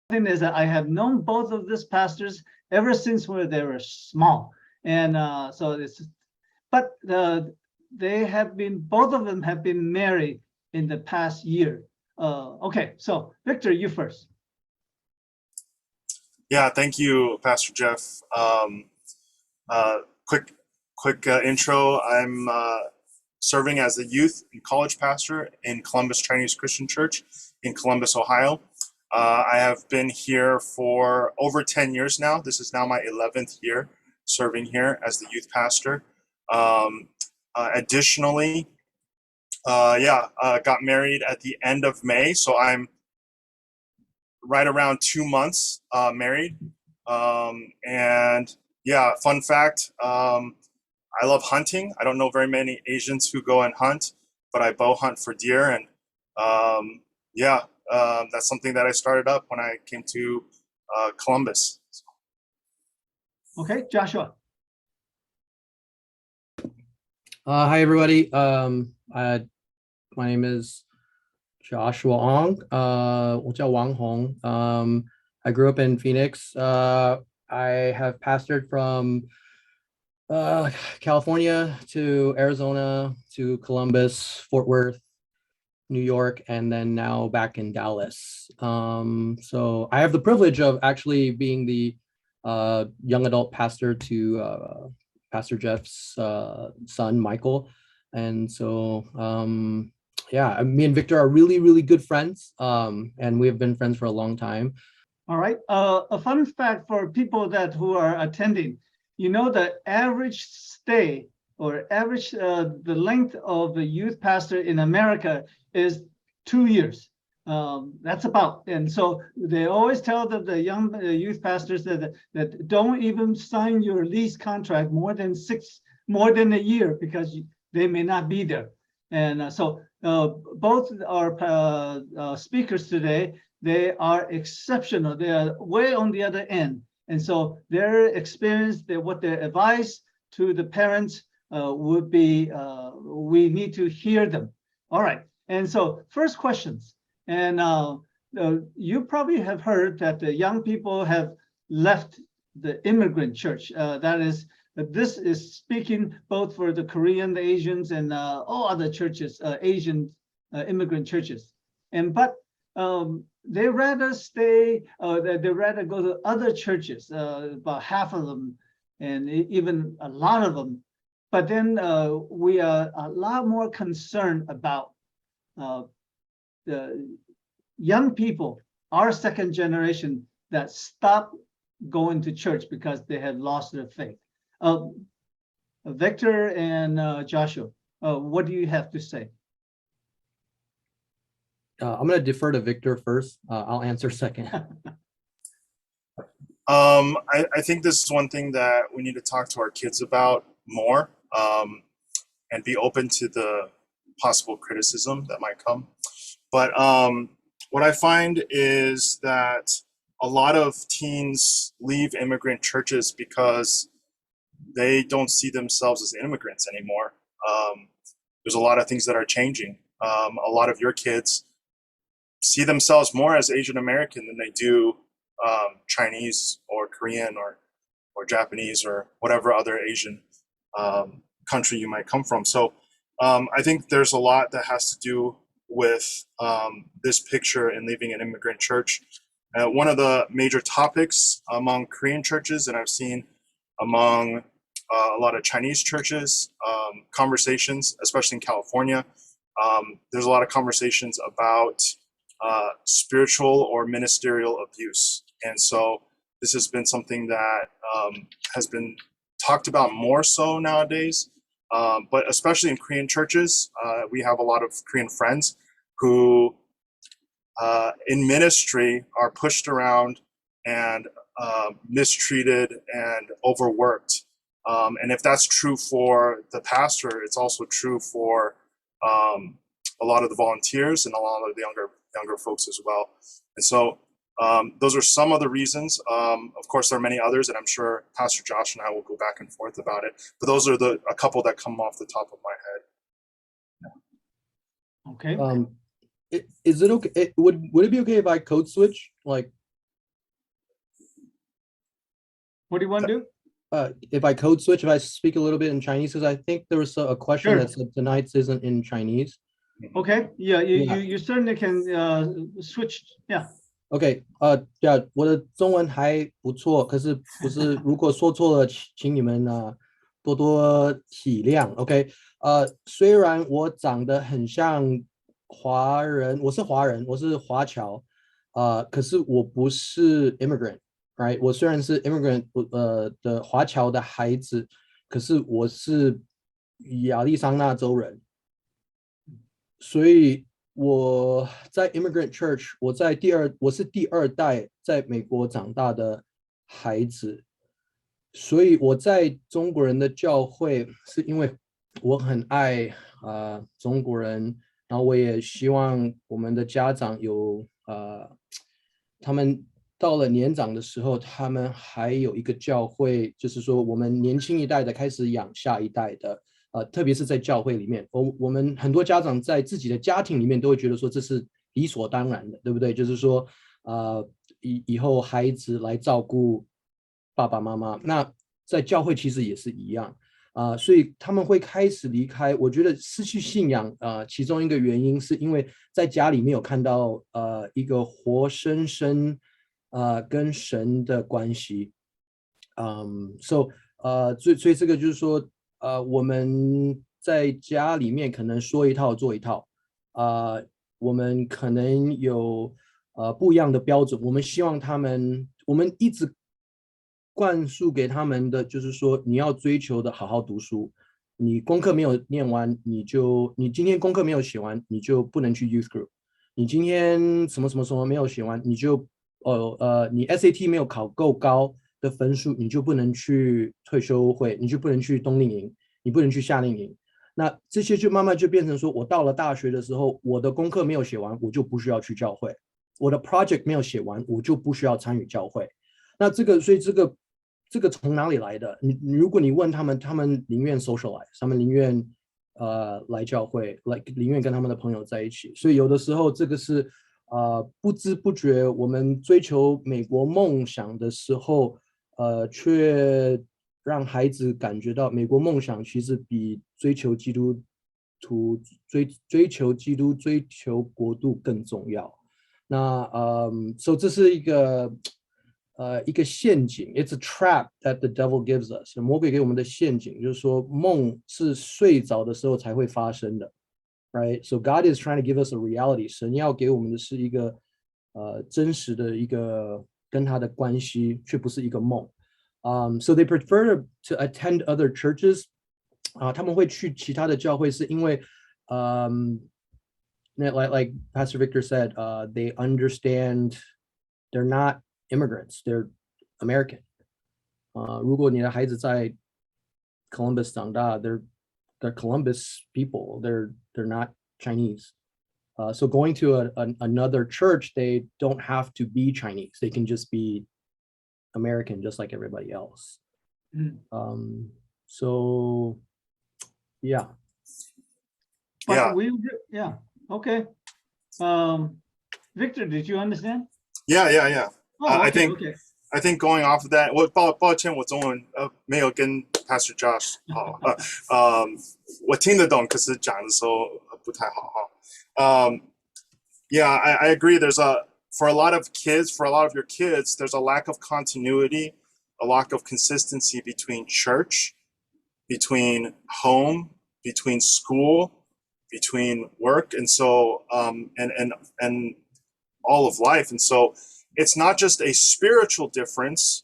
thing is that I have known both of these pastors ever since when they were small, and so it's. But they have been, both of them have been married in the past year. Okay, so Victor, you first. Yeah, thank you, Pastor Jeff. Quick intro. I'm serving as a youth and college pastor in Columbus Chinese Christian Church in Columbus, Ohio. I have been here for over 10 years now. This is now my 11th year serving here as the youth pastor. Additionally, got married at the end of May, so I'm right around 2 months married. And yeah, fun fact, I love hunting. I don't know very many Asians who go and hunt, but I bow hunt for deer. And that's something that I started up when I came to Columbus. Okay, Joshua. Hi, everybody. My name is Joshua Ong. 我叫王宏. I grew up in Phoenix. I have pastored from California to Arizona to Columbus, Fort Worth, New York, and then now back in Dallas. So I have the privilege of actually being the young adult pastor to Pastor Jeff's son, Michael. And so, me and Victor are really, really good friends. And we have been friends for a long time. All right. A fun fact for people who are attending, the average stay or average the length of a youth pastor in America is 2 years. That's about. And so they always tell the young youth pastors that don't even sign your lease contract more than a year, because they may not be there. And so both our speakers today, they are exceptional. They are way on the other end. And so their experience, what their advice to the parents would be, we need to hear them. All right. And so first questions. And you probably have heard that the young people have left the immigrant church. This is speaking both for the Korean, the Asians, and all other churches, Asian immigrant churches. But they rather stay, they rather go to other churches, about half of them, and even a lot of them. But then we are a lot more concerned about the young people, our second generation, that stop going to church because they have lost their faith. Victor and Joshua, what do you have to say? I'm going to defer to Victor first. I'll answer second. I think this is one thing that we need to talk to our kids about more, and be open to the possible criticism that might come. But what I find is that a lot of teens leave immigrant churches because they don't see themselves as immigrants anymore. There's a lot of things that are changing. A lot of your kids see themselves more as Asian American than they do Chinese or Korean or Japanese or whatever other Asian country you might come from. So I think there's a lot that has to do with this picture in leaving an immigrant church. One of the major topics among Korean churches, and I've seen among a lot of Chinese churches, conversations, especially in California, there's a lot of conversations about spiritual or ministerial abuse. And so this has been something that has been talked about more so nowadays, but especially in Korean churches. We have a lot of Korean friends who in ministry are pushed around and mistreated and overworked. And if that's true for the pastor, it's also true for a lot of the volunteers and a lot of the younger folks as well. And so those are some of the reasons. Of course, there are many others, and I'm sure Pastor Josh and I will go back and forth about it. But those are a couple that come off the top of my head. Okay. Is it okay? Would it be okay if I code switch? Like, What do you want to do? If I code switch, if I speak a little bit in Chinese, because I think there was a question Sure. that said tonight's isn't in Chinese. Okay, yeah, you Yeah. you certainly can switch. Yeah. OK，yeah，我的中文还不错，可是不是如果说错了，请你们多多体谅。OK，虽然我长得很像华人，我是华人，我是华侨，可是我不是 immigrant，right？我虽然是 immigrant，的华侨的孩子，可是我是亚利桑那州人，所以。我在 immigrant church，我是第二代在美国长大的孩子，所以我在中国人的教会是因为我很爱中国人，然后我也希望我们的家长有他们到了年长的时候，他们还有一个教会，就是说我们年轻一代的开始养下一代的。特别是在教会里面，我们很多家长在自己的家庭里面都会觉得说这是理所当然的，对不对？就是说，以后孩子来照顾爸爸妈妈，那在教会其实也是一样所以他们会开始离开。我觉得失去信仰其中一个原因是因为在家里没有看到一个活生生跟神的关系，so 所以这个就是说。我们在家里面可能说一套做一套，我们可能有不一样的标准。我们希望我们一直灌输给他们的就是说，你要追求的好好读书，你功课没有念完，你今天功课没有写完，你就不能去 youth group。你今天什么什么什么没有写完，你SAT 没有考够高。的分数，你就不能去退休会，你就不能去冬令营，你不能去夏令营。那这些就慢慢就变成说，我到了大学的时候，我的功课没有写完，我就不需要去教会；我的 project 没有写完，我就不需要参与教会。那所以这个从哪里来的？如果你问他们，他们宁愿 socialize， 他们宁愿来教会，宁愿跟他们的朋友在一起。所以有的时候这个是不知不觉我们追求美国梦想的时候。却让孩子感觉到美国梦想其实比追求基督徒、追求基督、追求国度更重要。那所以这是一个陷阱 ，It's a trap that the devil gives us。魔鬼给我们的陷阱就是说，梦是睡着的时候才会发生的。Right? So God is trying to give us a reality。神要给我们的是一个真实的一个跟他的关系，却不是一个梦。So they prefer to attend other churches。他们会去其他的教会，是因为like Pastor Victor said, they understand they're not immigrants, they're American。如果你的孩子在 Columbus 长大，they're Columbus people, they're not Chinese。So going to another church, they don't have to be Chinese. They can just be American, just like everybody else. So, yeah. But yeah. Okay. Victor, did you understand? Yeah. Oh, I think going off of that， 抱歉，我中文没有跟 Pastor Josh 好我听得懂，可是讲的时候不太好哈。Yeah, I agree. For a lot of your kids, there's a lack of continuity, a lack of consistency between church, between home, between school, between work, and so and all of life. And so it's not just a spiritual difference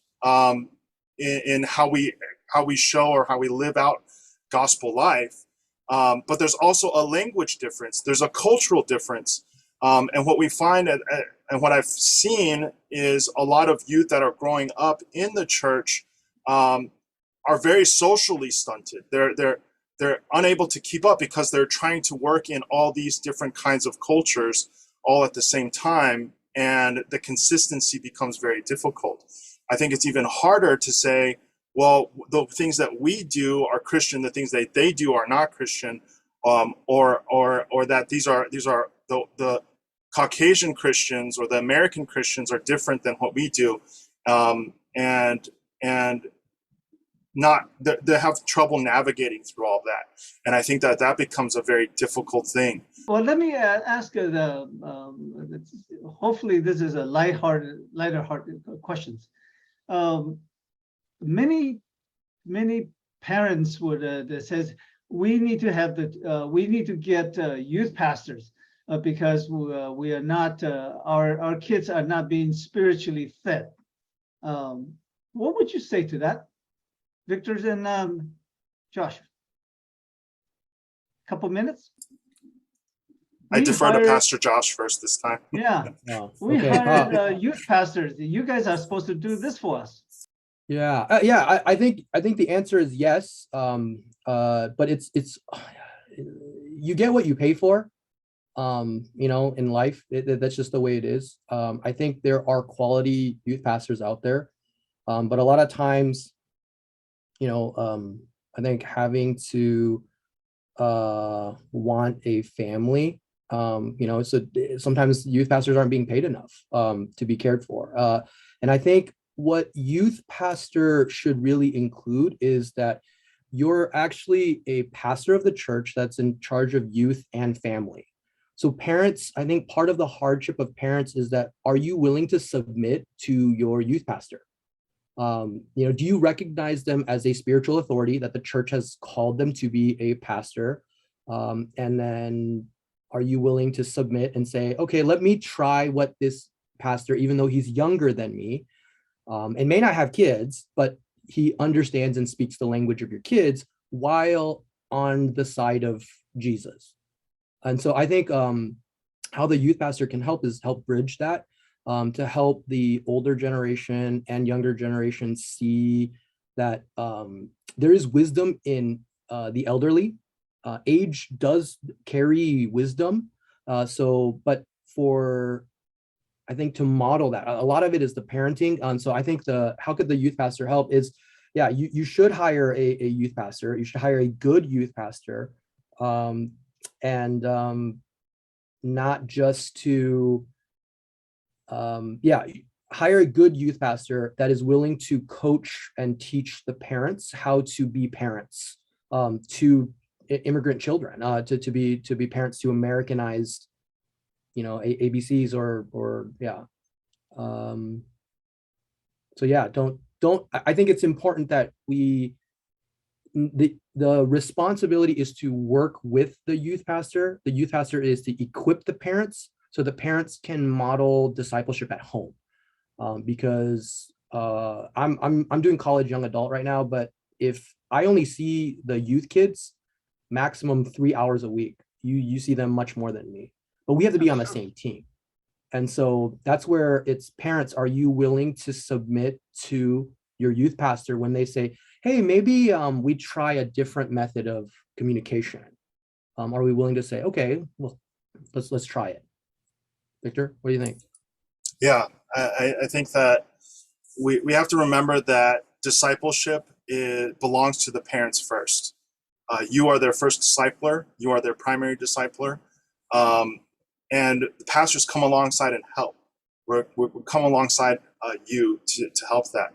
in how we show or how we live out gospel life, but there's also a language difference. There's a cultural difference. And what we find and what I've seen is a lot of youth that are growing up in the church are very socially stunted. They're unable to keep up because they're trying to work in all these different kinds of cultures all at the same time, and the consistency becomes very difficult. I think it's even harder to say, well, the things that we do are Christian, the things that they do are not Christian, or that these are the Caucasian Christians or the American Christians are different than what we do, and and not they have trouble navigating through all that. And I think that that becomes a very difficult thing. Well, let me ask hopefully this is a lighter-hearted questions. Many parents would that says we need to have we need to get youth pastors because we are not our kids are not being spiritually fed. What would you say to that, Victor and Josh? Couple minutes. I defer to Pastor Josh first this time. Yeah, we Okay. hired youth pastors. You guys are supposed to do this for us. Yeah, I think the answer is yes. But it's you get what you pay for. In life, that's just the way it is. I think there are quality youth pastors out there, but a lot of times, I think having to want a family. Sometimes youth pastors aren't being paid enough to be cared for. And I think what youth pastor should really include is that you're actually a pastor of the church that's in charge of youth and family. So parents, I think part of the hardship of parents is that, are you willing to submit to your youth pastor? Do you recognize them as a spiritual authority that the church has called them to be a pastor? And then are you willing to submit and say, okay, let me try what this pastor, even though he's younger than me, and may not have kids, but he understands and speaks the language of your kids while on the side of Jesus. And so I think how the youth pastor can help is help bridge that, to help the older generation and younger generation see that there is wisdom in the elderly. Age does carry wisdom. But for, I think, to model that, a lot of it is the parenting. So I think how could the youth pastor help is, yeah, you should hire a youth pastor. You should hire a good youth pastor, and not just to, hire a good youth pastor that is willing to coach and teach the parents how to be parents to immigrant children, to be parents to Americanized, ABCs or yeah. So yeah, I think it's important that the responsibility is to work with the youth pastor. The youth pastor is to equip the parents so the parents can model discipleship at home. Because I'm doing college young adult right now, but if I only see the youth kids maximum 3 hours a week, you see them much more than me, but we have to be on the same team. And so that's where it's parents, are you willing to submit to your youth pastor when they say, hey, maybe we try a different method of communication? Are we willing to say, okay, well, let's try it? Victor, what do you think? Yeah, I think that we have to remember that discipleship belongs to the parents first. You are their first discipler. You are their primary discipler. And the pastors come alongside and help. We'll come alongside you to help that.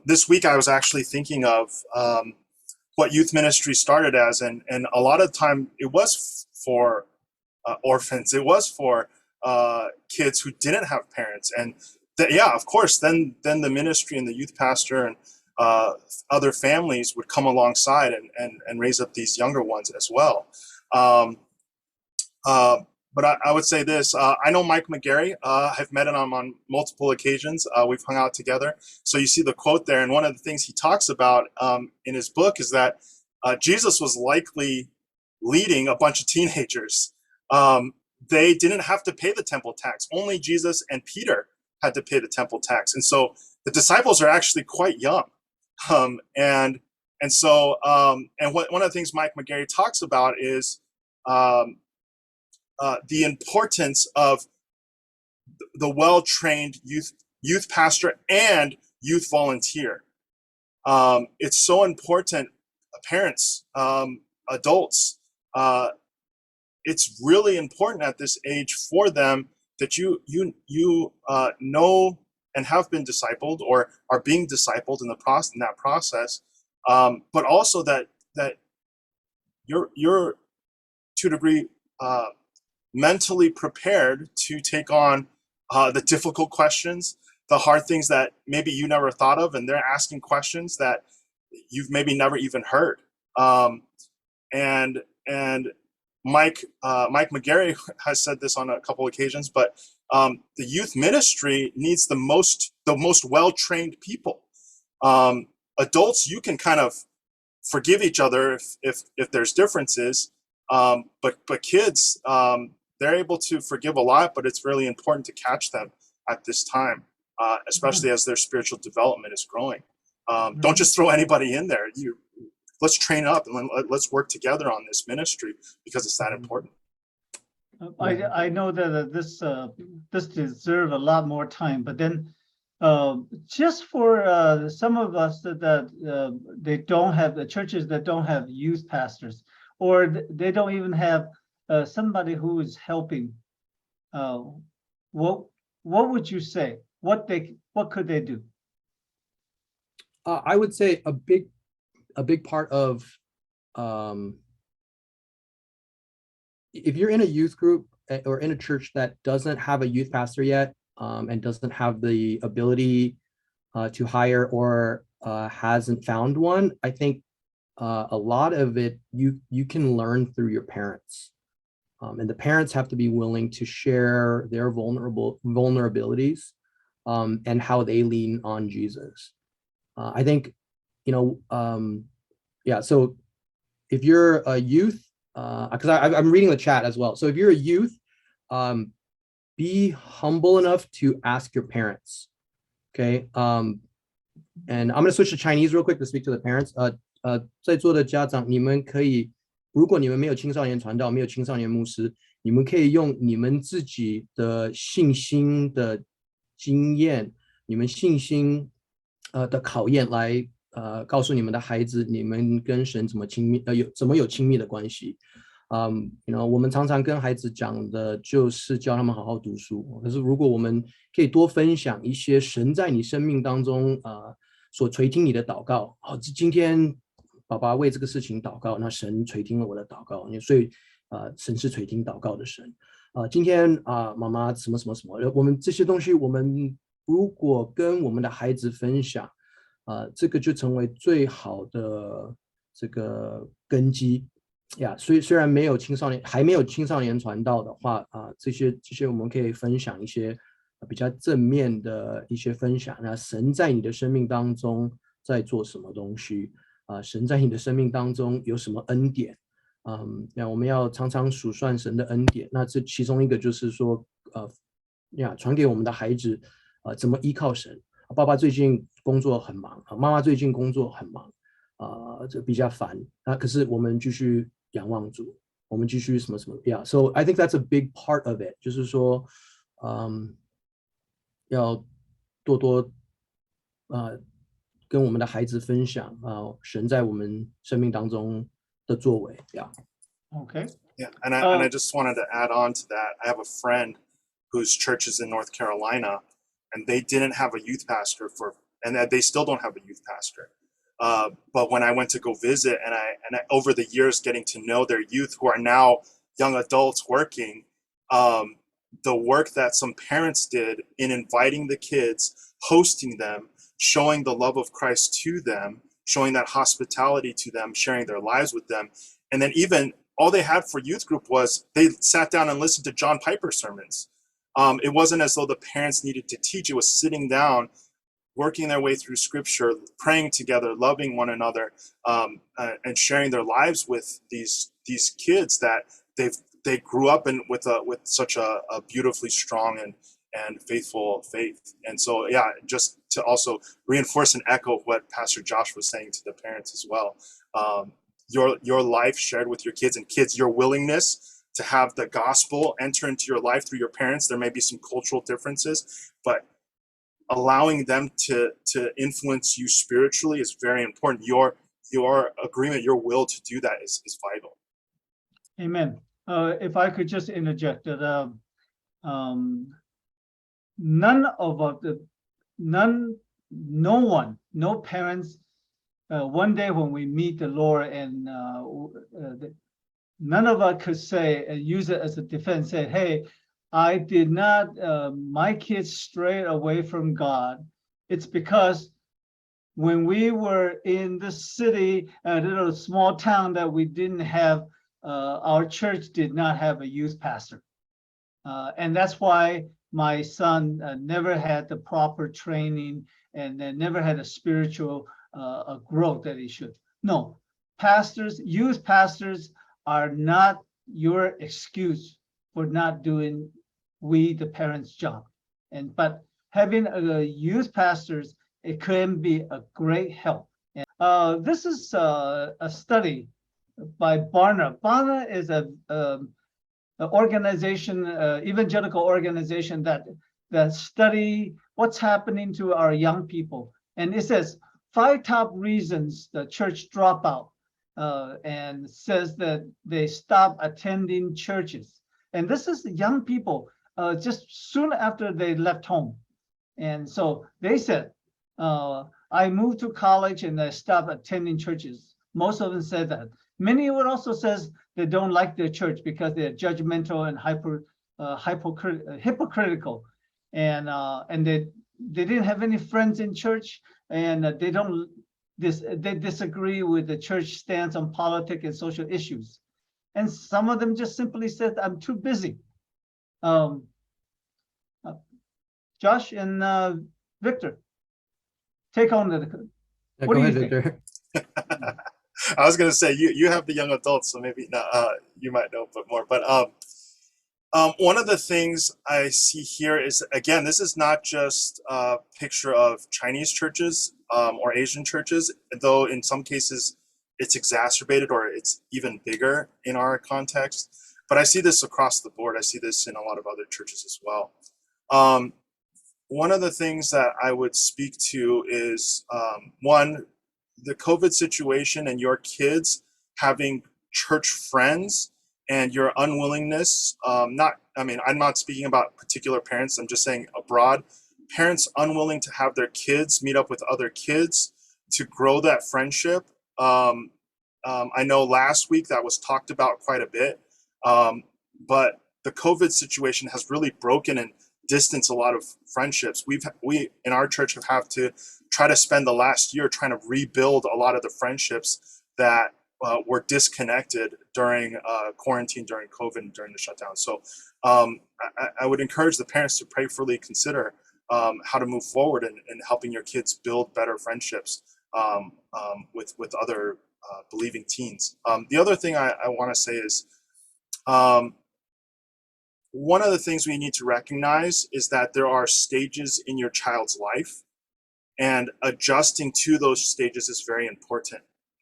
This week, I was actually thinking of what youth ministry started as, and a lot of time it was for orphans. It was for kids who didn't have parents, and of course, then the ministry and the youth pastor and other families would come alongside and raise up these younger ones as well. But I would say this, I know Mike McGarry. I've met him on multiple occasions. We've hung out together. So you see the quote there. And one of the things he talks about in his book is that Jesus was likely leading a bunch of teenagers. They didn't have to pay the temple tax. Only Jesus and Peter had to pay the temple tax. And so the disciples are actually quite young. One of the things Mike McGarry talks about is the importance of the well-trained youth pastor and youth volunteer. It's so important, parents, adults. It's really important at this age for them that you know and have been discipled or are being discipled in that process, but also that you're to a degree mentally prepared to take on the difficult questions, the hard things that maybe you never thought of, and they're asking questions that you've maybe never even heard. And Mike McGarry has said this on a couple occasions, but the youth ministry needs the most well-trained people. Adults, you can kind of forgive each other if there's differences, but kids, they're able to forgive a lot, but it's really important to catch them at this time, especially as their spiritual development is growing. Don't just throw anybody in there. Let's train up and let's work together on this ministry because it's that important. I know that this deserves a lot more time, but then just for some of us that they don't have the churches that don't have youth pastors, or they don't even have somebody who is helping. What would you say? What could they do? I would say a big part of if you're in a youth group or in a church that doesn't have a youth pastor yet, and doesn't have the ability to hire or hasn't found one, I think a lot of it you can learn through your parents, and the parents have to be willing to share their vulnerabilities and how they lean on Jesus. I think, yeah. So if you're a youth, because I'm reading the chat as well. So if you're a youth, be humble enough to ask your parents. Okay. And I'm going to switch to Chinese real quick to speak to the parents. 在座的家长，你们可以，如果你们没有青少年传道，没有青少年牧师，你们可以用你们自己的信心的经验，你们信心的考验来告诉你们的孩子，你们跟神怎么亲密，怎么有亲密的关系。我们常常跟孩子讲的就是教他们好好读书。可是如果我们可以多分享一些神在你生命当中所垂听你的祷告，今天爸爸为这个事情祷告，那神垂听了我的祷告，所以神是垂听祷告的神。今天妈妈什么什么什么，我们这些东西，我们如果跟我们的孩子分享，这个就成为最好的这个根基呀。所以虽然还没有青少年传道的话，这些我们可以分享一些比较正面的一些分享。那神在你的生命当中在做什么东西？神在你的生命当中有什么恩典？那我们要常常数算神的恩典。那这其中一个就是说，传给我们的孩子，怎么依靠神。爸爸最近工作很忙，妈妈最近工作很忙，这比较烦。可是我们继续仰望主，我们继续什么什么。Yeah, so I think that's a big part of it. 就是说，要多多跟我们的孩子分享神在我们生命当中的作为。Yeah. Okay. Yeah, and I just wanted to add on to that. I have a friend whose church is in North Carolina, and they didn't have a youth pastor and they still don't have a youth pastor. But when I went to go visit, and I over the years getting to know their youth who are now young adults working, the work that some parents did in inviting the kids, hosting them, showing the love of Christ to them, showing that hospitality to them, sharing their lives with them. And then even all they had for youth group was they sat down and listened to John Piper sermons. It wasn't as though the parents needed to teach. It was sitting down, working their way through scripture, praying together, loving one another, and sharing their lives with these kids that they grew up in with such a beautifully strong and faithful faith. And so, yeah, just to also reinforce and echo what Pastor Josh was saying to the parents as well. Your life shared with your kids, and kids, your willingness to have the gospel enter into your life through your parents. There may be some cultural differences, but allowing them to influence you spiritually is very important. Your agreement, your will to do that is vital. Amen. If I could just interject that none of no parents, one day when we meet the Lord and none of us could say and use it as a defense, say, hey, I did not, my kids strayed away from God. It's because when we were in the city, a little small town that we didn't have, our church did not have a youth pastor. And that's why my son never had the proper training and never had a spiritual growth that he should. No, pastors, youth pastors are not your excuse for not doing the parents' job. But having a youth pastors, it can be a great help. And this is a study by Barna. Barna is an organization, evangelical organization that study what's happening to our young people. And it says 5 top reasons the church drop out, and says that they stop attending churches. And this is the young people just soon after they left home. And so they said, I moved to college and I stopped attending churches. Most of them said that. Many would also says they don't like their church because they're judgmental and hypocritical, and they didn't have any friends in church, and they disagree with the church stance on politics and social issues. And some of them just simply said, I'm too busy. Josh and Victor, take on the. Yeah, What go do ahead, you think? Victor. I was gonna say you have the young adults, so maybe not, you might know a bit more. But one of the things I see here is, again, this is not just a picture of Chinese churches or Asian churches, though in some cases it's exacerbated or it's even bigger in our context. But I see this across the board. I see this in a lot of other churches as well. One of the things that I would speak to is, one, the COVID situation and your kids having church friends and your unwillingness, I'm not speaking about particular parents, I'm just saying abroad, parents unwilling to have their kids meet up with other kids to grow that friendship. I know last week that was talked about quite a bit, but the COVID situation has really broken and distanced a lot of friendships. We in our church have had to try to spend the last year trying to rebuild a lot of the friendships that were disconnected during quarantine, during COVID, and during the shutdown. So I would encourage the parents to prayerfully consider how to move forward in helping your kids build better friendships with other believing teens. The other thing I want to say is, one of the things we need to recognize is that there are stages in your child's life, and adjusting to those stages is very important.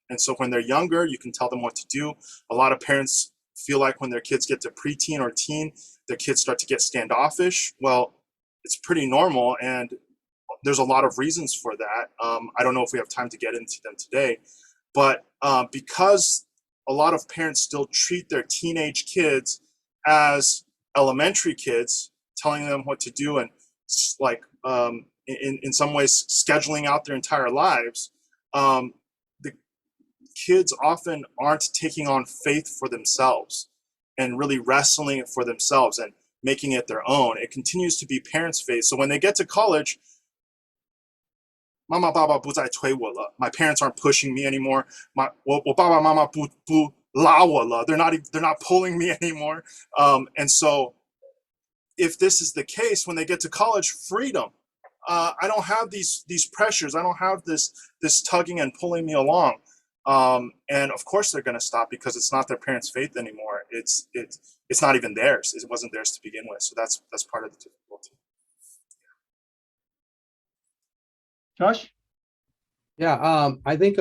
And so when they're younger, you can tell them what to do. A lot of parents feel like when their kids get to preteen or teen, their kids start to get standoffish. Well, it's pretty normal, and there's a lot of reasons for that. I don't know if we have time to get into them today, but because a lot of parents still treat their teenage kids as elementary kids, telling them what to do, and like in some ways scheduling out their entire lives, the kids often aren't taking on faith for themselves and really wrestling it for themselves and making it their own. It continues to be parents' faith. So when they get to college, Mama Baba 不再推我了. My parents aren't pushing me anymore. 我爸爸妈妈不拉我了. They're not pulling me anymore. And so if this is the case, when they get to college, freedom. I don't have these pressures. I don't have this tugging and pulling me along. And of course they're going to stop because it's not their parents' faith anymore. It's not even theirs. It wasn't theirs to begin with. So that's part of the difficulty. Josh? Yeah, I think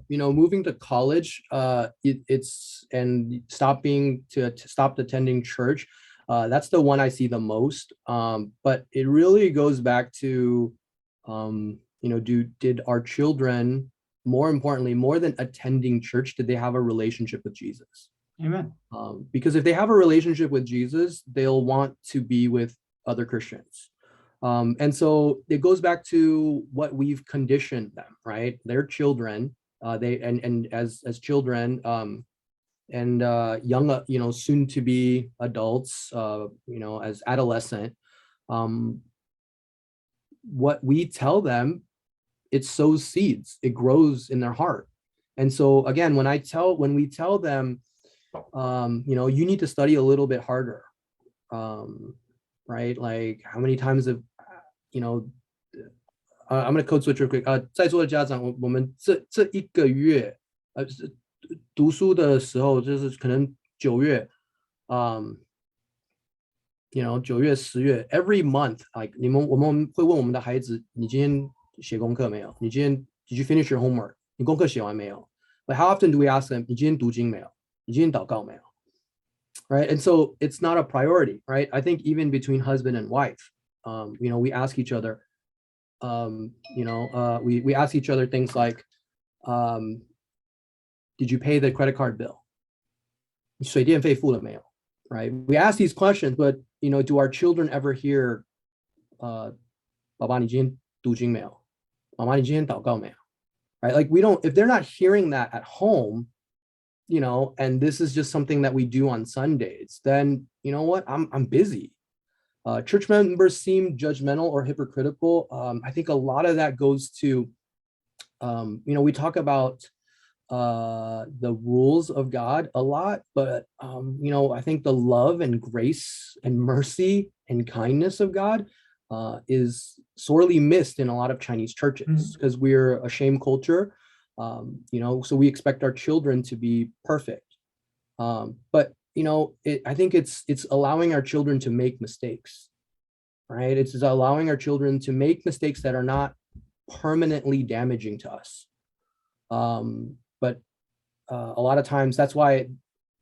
moving to college, it's and stopped attending church. That's the one I see the most. But it really goes back to, did our children, more importantly, more than attending church, did they have a relationship with Jesus? Amen. Because if they have a relationship with Jesus, they'll want to be with other Christians. And so it goes back to what we've conditioned them, right? They're children, and as children, and young, soon to be adults, as adolescent, what we tell them, it sows seeds, it grows in their heart. And so again, when we tell them, you need to study a little bit harder, right? Like how many times have, I'm going to code switch real quick. 在座的家长，我们这一个月，读书的时候，就是可能9月，9月、10月 ，every month， like 我们会问我们的孩子，你今天写功课没有？你今天 did you finish your homework？ 你功课写完没有？ But how often do we ask them？ 你今天读经没有？你今天祷告没有？ Right? And so it's not a priority, right? I think even between husband and wife, we ask each other, we ask each other things like, did you pay the credit card bill? 水电费付了没有? Right? We ask these questions, but do our children ever hear, 爸爸你今天读经没有? 妈妈你今天祷告没有? Right? Like we don't, if they're not hearing that at home, and this is just something that we do on Sundays, then you know what? I'm busy. Church members seem judgmental or hypocritical. I think a lot of that goes to, we talk about the rules of God a lot, but I think the love and grace and mercy and kindness of God is sorely missed in a lot of Chinese churches because we're a shame culture. So we expect our children to be perfect. But I think it's allowing our children to make mistakes, right? It's allowing our children to make mistakes that are not permanently damaging to us. But a lot of times that's why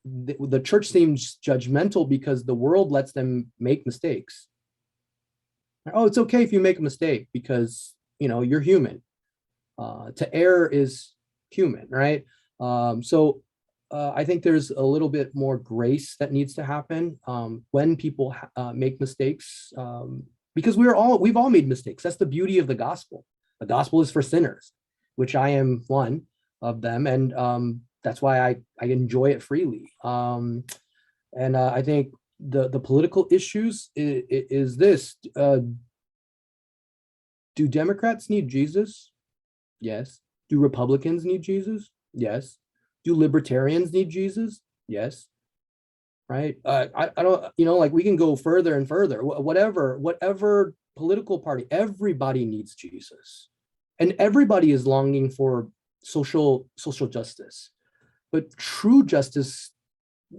the church seems judgmental, because the world lets them make mistakes. Oh, it's okay if you make a mistake because you're human. To err is human, right? So I think there's a little bit more grace that needs to happen when people make mistakes, because we've all made mistakes. That's the beauty of the gospel. The gospel is for sinners, which I am one of them, and that's why I enjoy it freely. And I think the political issues is this: do Democrats need Jesus? Yes. Do Republicans need Jesus? Yes. Do libertarians need Jesus? Yes. Right? I don't, like we can go further and further. Whatever political party, everybody needs Jesus, and everybody is longing for social justice. But true justice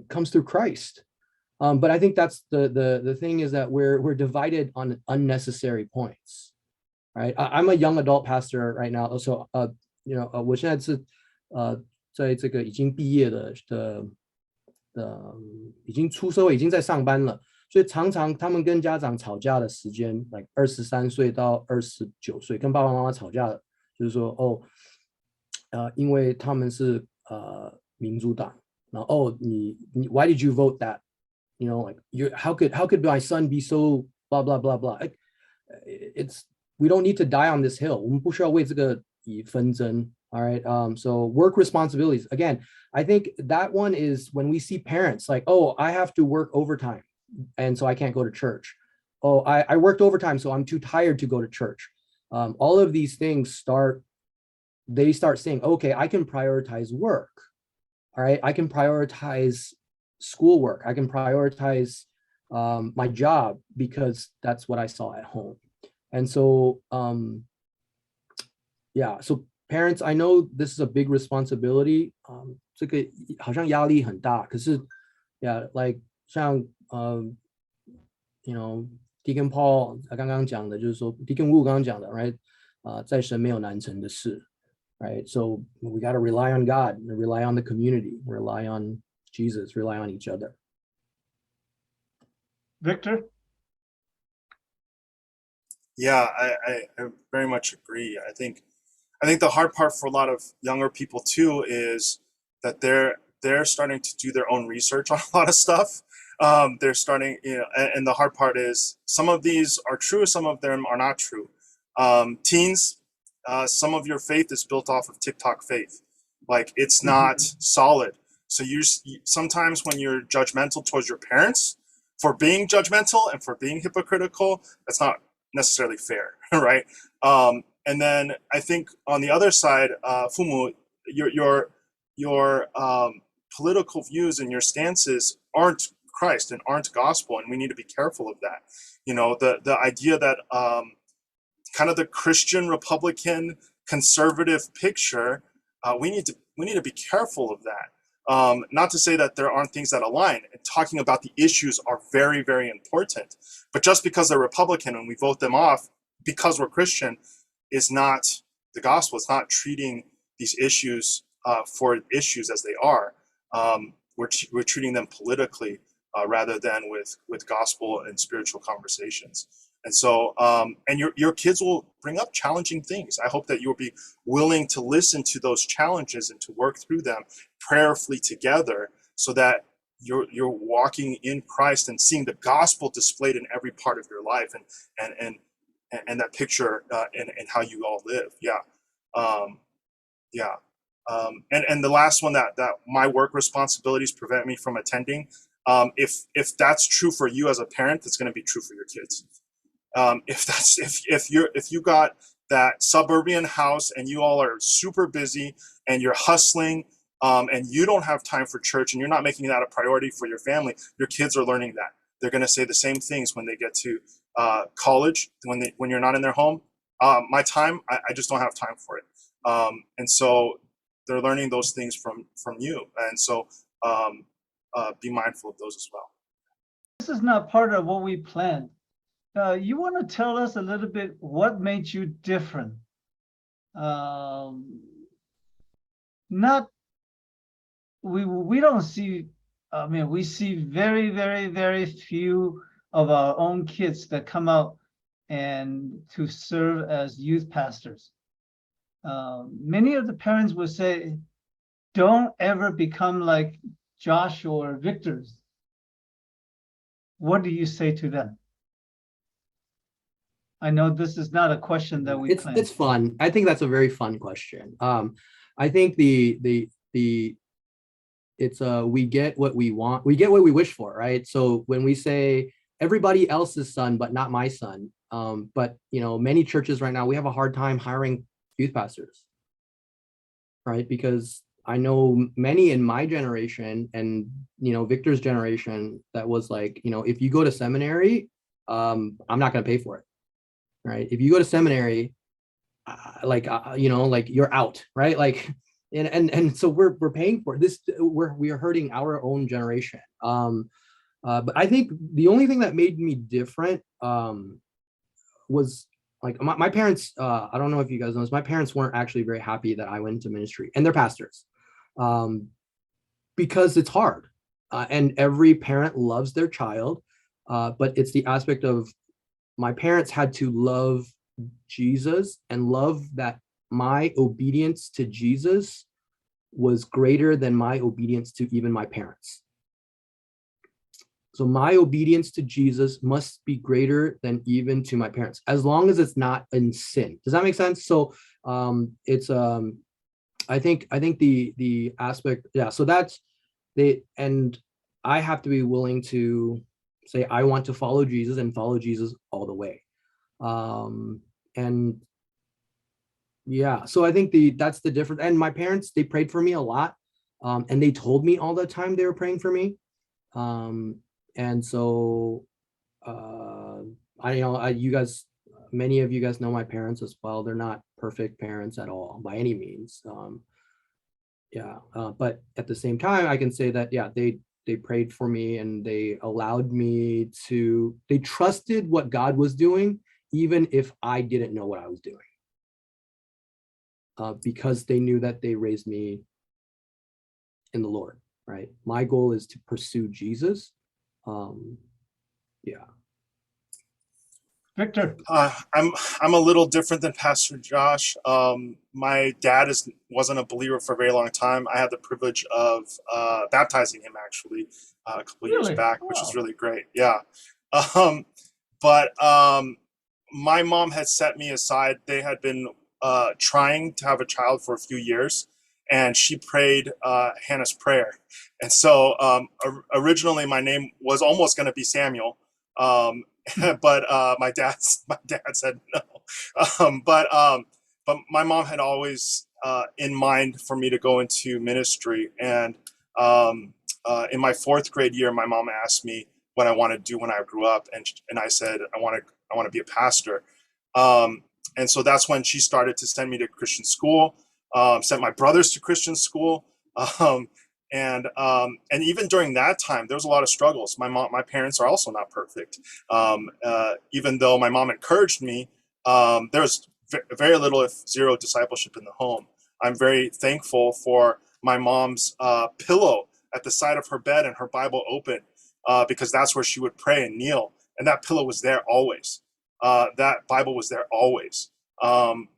comes through Christ. But I think that's the thing, is that we're divided on unnecessary points. Right? I'm a young adult pastor right now, so 我现在是在这个已经毕业的已经出社会，已经在上班了，所以常常他们跟家长吵架的时间 ，like 23岁到29岁，跟爸爸妈妈吵架的，就是说因为他们是民主党，然后你 why did you vote that? Like how could my son be so blah blah blah blah? Like, we don't need to die on this hill. 我们不需要为这个以纷争. All right. So work responsibilities. Again, I think that one is when we see parents like, oh, I have to work overtime, and so I can't go to church. Oh, I worked overtime, so I'm too tired to go to church. All of these things start saying, okay, I can prioritize work. All right. I can prioritize schoolwork. I can prioritize my job because that's what I saw at home. And so, so parents, I know this is a big responsibility. 这个好像压力很大，可是 like 像Deacon Paul 刚刚讲的，就是说 Deacon Wu 刚刚讲的 ，right？ 在神没有难成的事 ，right？ So we got to rely on God, rely on the community, rely on Jesus, rely on each other. Victor? Yeah, I very much agree. I think the hard part for a lot of younger people too is that they're starting to do their own research on a lot of stuff. They're starting, and the hard part is some of these are true, some of them are not true. Teens, some of your faith is built off of TikTok faith. Like, it's not solid. So sometimes when you're judgmental towards your parents for being judgmental and for being hypocritical, that's not necessarily fair, right? And then I think on the other side, Fumu, your political views and your stances aren't Christ and aren't gospel, and we need to be careful of that. The idea that kind of the Christian Republican conservative picture, we need to be careful of that. Not to say that there aren't things that align. And talking about the issues are very, very important. But just because they're Republican and we vote them off because we're Christian is not the gospel. It's not treating these issues for issues as they are. We're treating them politically rather than with gospel and spiritual conversations. And so, and your kids will bring up challenging things. I hope that you'll be willing to listen to those challenges and to work through them prayerfully together, so that you're walking in Christ and seeing the gospel displayed in every part of your life, and that picture and how you all live. And the last one, that my work responsibilities prevent me from attending. If that's true for you as a parent, that's going to be true for your kids. If you got that suburban house and you all are super busy and you're hustling, and you don't have time for church and you're not making that a priority for your family, your kids are learning that. They're going to say the same things when they get to college, when you're not in their home. My time, I just don't have time for it. And so they're learning those things from you. And so be mindful of those as well. This is not part of what we planned. You want to tell us a little bit what made you different? We don't see, I mean, we see very, very, very few of our own kids that come out and to serve as youth pastors. Many of the parents would say, don't ever become like Josh or Victor's. What do you say to them? I know this is not a question that we planned. It's fun. I think that's a very fun question. I think it's we get what we want. We get what we wish for, right? So when we say everybody else's son, but not my son, but many churches right now, we have a hard time hiring youth pastors, right? Because I know many in my generation and Victor's generation that was like, if you go to seminary, I'm not going to pay for it, right? If you go to seminary, you're out, right? Like, and so we're paying for this. We are hurting our own generation. But I think the only thing that made me different was like my parents. I don't know if you guys know this. My parents weren't actually very happy that I went into ministry, and they're pastors, because it's hard, and every parent loves their child, but it's the aspect of my parents had to love Jesus and love that my obedience to Jesus was greater than my obedience to even my parents. So my obedience to Jesus must be greater than even to my parents, as long as it's not in sin. Does that make sense? So it's I think the aspect, yeah. So that's and I have to be willing to say I want to follow Jesus and follow Jesus all the way. And yeah, so I think that's the difference. And my parents, they prayed for me a lot, and they told me all the time they were praying for me. And so you guys, many of you guys know my parents as well. They're not perfect parents at all by any means. But at the same time, I can say that, yeah, they prayed for me and they allowed me to, they trusted what God was doing, even if I didn't know what I was doing. Because they knew that they raised me in the Lord, right? My goal is to pursue Jesus. Victor. I'm a little different than Pastor Josh. My dad wasn't a believer for a very long time. I had the privilege of baptizing him actually a couple of years Really? back, which was Wow. really great. Yeah. But my mom had set me aside. They had been trying to have a child for a few years, and she prayed Hannah's prayer. And so originally my name was almost going to be Samuel. But my dad said no. But my mom had always in mind for me to go into ministry. And in my fourth grade year, my mom asked me what I wanted to do when I grew up, and I said I want to be a pastor. And so that's when she started to send me to Christian school, sent my brothers to Christian school. And even during that time, there was a lot of struggles. My parents are also not perfect. Even though my mom encouraged me, there was very little, if zero, discipleship in the home. I'm very thankful for my mom's pillow at the side of her bed and her Bible open, because that's where she would pray and kneel. And that pillow was there always. That Bible was there always.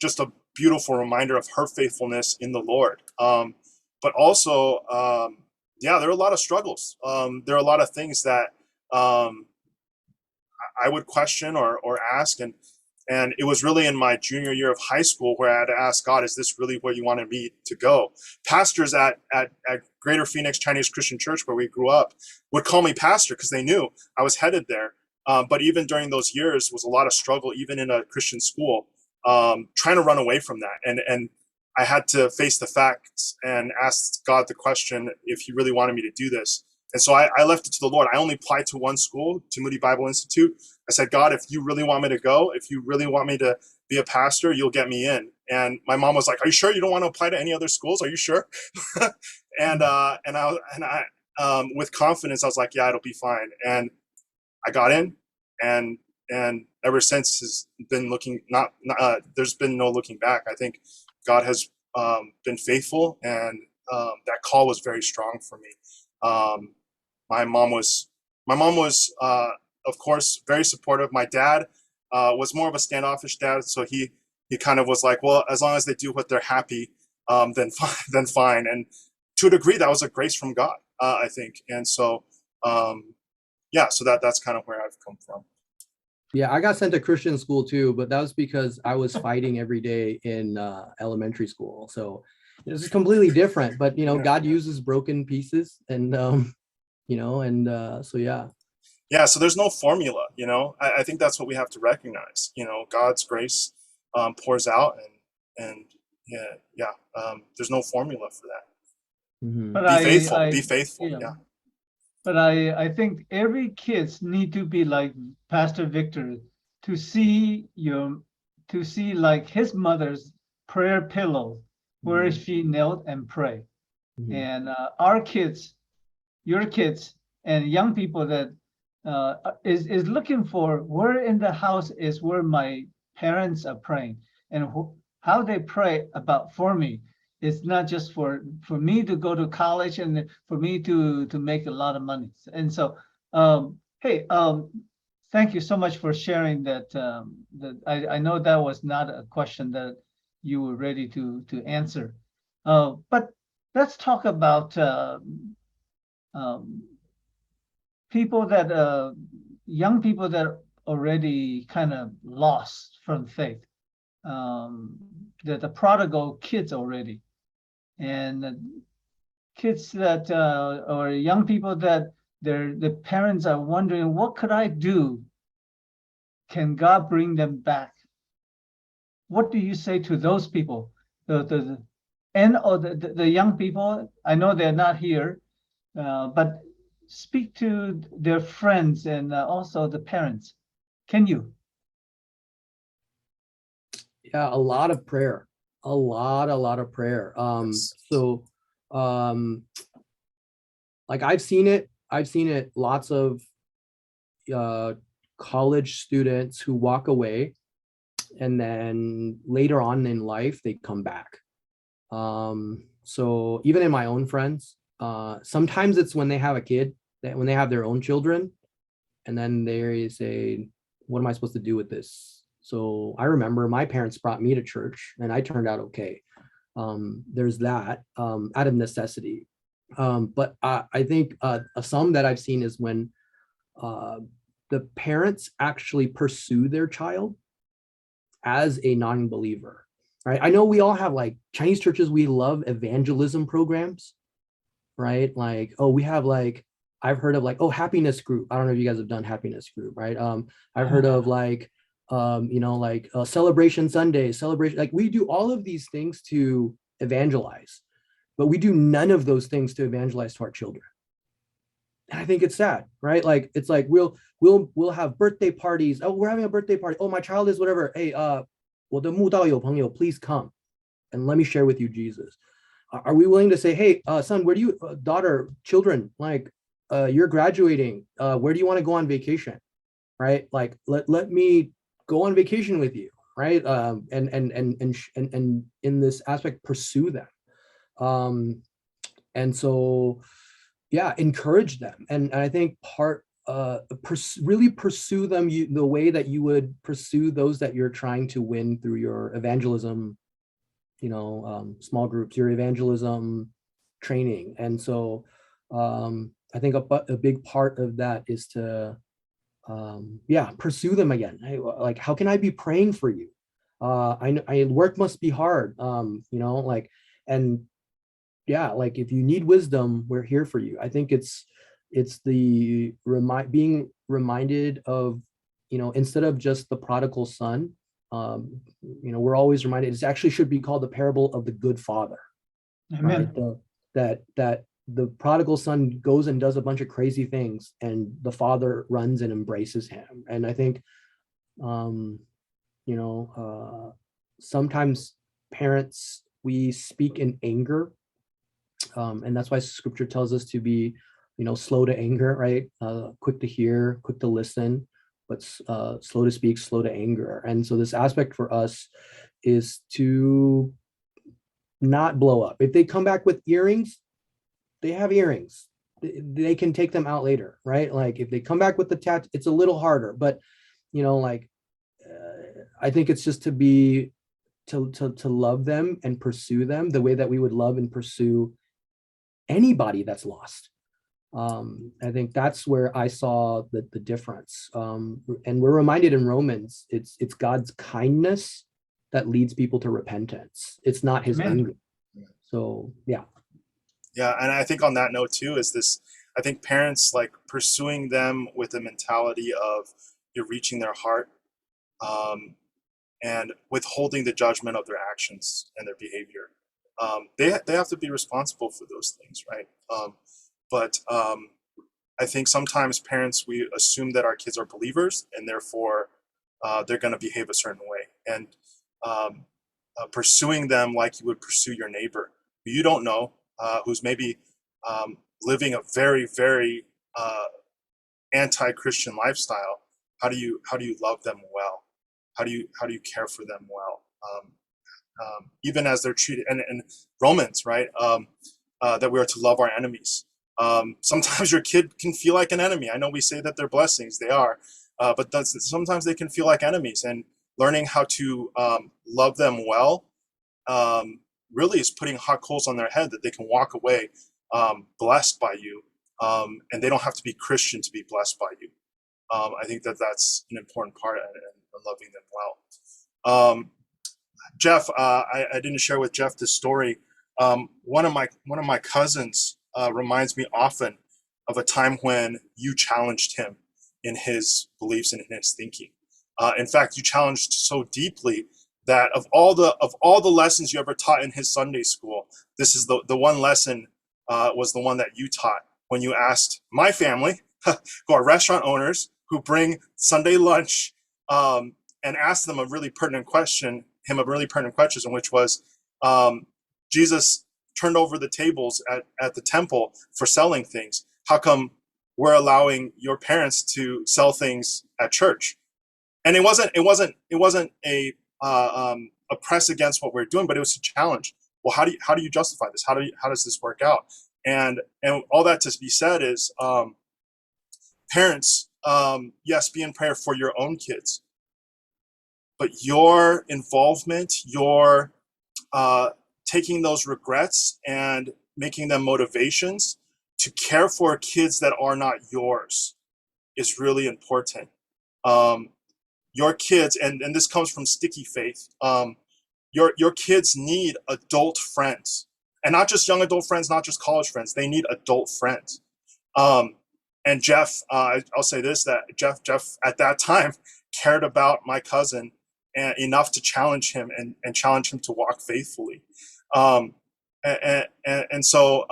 Just a beautiful reminder of her faithfulness in the Lord. But also, yeah, there are a lot of struggles. There are a lot of things that I would question or ask. And it was really in my junior year of high school where I had to ask God, is this really where you wanted me to go? Pastors at Greater Phoenix Chinese Christian Church, where we grew up, would call me pastor because they knew I was headed there. But even during those years was a lot of struggle, even in a Christian school, trying to run away from that. And I had to face the facts and ask God the question if he really wanted me to do this. And so I left it to the Lord. I only applied to one school, to Moody Bible Institute. I said, God, if you really want me to go, if you really want me to be a pastor, you'll get me in. And my mom was like, are you sure you don't want to apply to any other schools? Are you sure? and I with confidence, I was like, yeah, it'll be fine. And I got in, and ever since has been there's been no looking back. I think God has been faithful, and that call was very strong for me. My mom was, of course, very supportive. My dad was more of a standoffish dad, so he kind of was like, well, as long as they do what they're happy, then fine. And to a degree, that was a grace from God, I think. And so, yeah, so that's kind of where I've come from. Yeah, I got sent to Christian school too, but that was because I was fighting every day in elementary school. So it was completely different. But God uses broken pieces, and so yeah. Yeah, so there's no formula. I think that's what we have to recognize. God's grace pours out, and there's no formula for that. Mm-hmm. But Be faithful. yeah. Yeah. But I think every kids need to be like Pastor Victor to see like his mother's prayer pillow where she knelt and prayed. Mm-hmm. And our kids, your kids, and young people that is looking for where in the house is where my parents are praying, and how they pray about for me. It's not just for me to go to college and for me to make a lot of money. And so, hey, thank you so much for sharing that. I know that was not a question that you were ready to answer. But let's talk about people that young people that already kind of lost from faith. The prodigal kids already. And kids that or young people that the parents are wondering, what could I do? Can God bring them back? What do you say to those people? The young people? I know they're not here, but speak to their friends and also the parents. Can you? Yeah, a lot of prayer. A lot of prayer. So like I've seen it lots of college students who walk away, and then later on in life they come back. So even in my own friends, sometimes it's when they have a kid, that when they have their own children, and then there is what am I supposed to do with this? So I remember my parents brought me to church and I turned out okay. There's that out of necessity. But I think some that I've seen is when the parents actually pursue their child as a non-believer, right? I know we all have like Chinese churches, we love evangelism programs, right? Like, oh, we have like, I've heard of like, oh, happiness group. I don't know if you guys have done happiness group, right? I've heard of like, like celebration Sunday, celebration, like we do all of these things to evangelize, but we do none of those things to evangelize to our children. And I think it's sad, right? Like, it's like, we'll have birthday parties. Oh, we're having a birthday party. Oh, my child is whatever. Hey, 我的慕道友朋友, please come and let me share with you Jesus. Are we willing to say, hey, son, where do you, daughter, children, like, you're graduating. Where do you want to go on vacation? Right? Like, let me go on vacation with you, right? And in this aspect, pursue them. And so, yeah, encourage them. And I think really pursue them the way that you would pursue those that you're trying to win through your evangelism, small groups, your evangelism training. And so I think a big part of that is to, pursue them again. Like, how can I be praying for you? I work must be hard, and yeah, like if you need wisdom, we're here for you. I think it's the being reminded of, instead of just the prodigal son, we're always reminded it actually should be called the parable of the good father. Amen. Right? That the prodigal son goes and does a bunch of crazy things and the father runs and embraces him. And I think, sometimes parents, we speak in anger. And that's why scripture tells us to be, slow to anger, right? Quick to hear, quick to listen, but slow to speak, slow to anger. And so this aspect for us is to not blow up. If they come back with earrings, they have earrings. They can take them out later, right? Like if they come back with the tat, it's a little harder, but I think it's just to love them and pursue them the way that we would love and pursue anybody that's lost. I think that's where I saw the difference. And we're reminded in Romans, it's God's kindness that leads people to repentance. It's not his anger. So, yeah. Yeah, and I think on that note too is this, I think parents like pursuing them with the mentality of you're reaching their heart, and withholding the judgment of their actions and their behavior. They have to be responsible for those things, right? But I think sometimes parents, we assume that our kids are believers and therefore they're going to behave a certain way. And pursuing them like you would pursue your neighbor who you don't know, who's maybe living a very, very anti-Christian lifestyle. How do you love them well? How do you care for them well? Even as they're treated, and Romans, right? That we are to love our enemies. Sometimes your kid can feel like an enemy. I know we say that they're blessings, they are, but sometimes they can feel like enemies. And learning how to love them well really is putting hot coals on their head that they can walk away blessed by you, and they don't have to be Christian to be blessed by you. I think that's an important part in loving them well. Jeff, I didn't share with Jeff this story. One of my cousins reminds me often of a time when you challenged him in his beliefs and in his thinking. In fact, you challenged so deeply that of all the lessons you ever taught in his Sunday school, this is the one lesson was the one that you taught when you asked my family, who are restaurant owners, who bring Sunday lunch, and asked them a really pertinent question, which was, Jesus turned over the tables at the temple for selling things. How come we're allowing your parents to sell things at church? And it wasn't a press against what we're doing, but it was a challenge. Well, how do you justify this? How does this work out? And all that to be said is, parents, yes, be in prayer for your own kids, but your involvement, your taking those regrets and making them motivations to care for kids that are not yours is really important. Your kids, and this comes from sticky faith, your kids need adult friends, and not just young adult friends, not just college friends. They need adult friends. And Jeff, I'll say this, that Jeff at that time cared about my cousin and enough to challenge him and challenge him to walk faithfully. And so,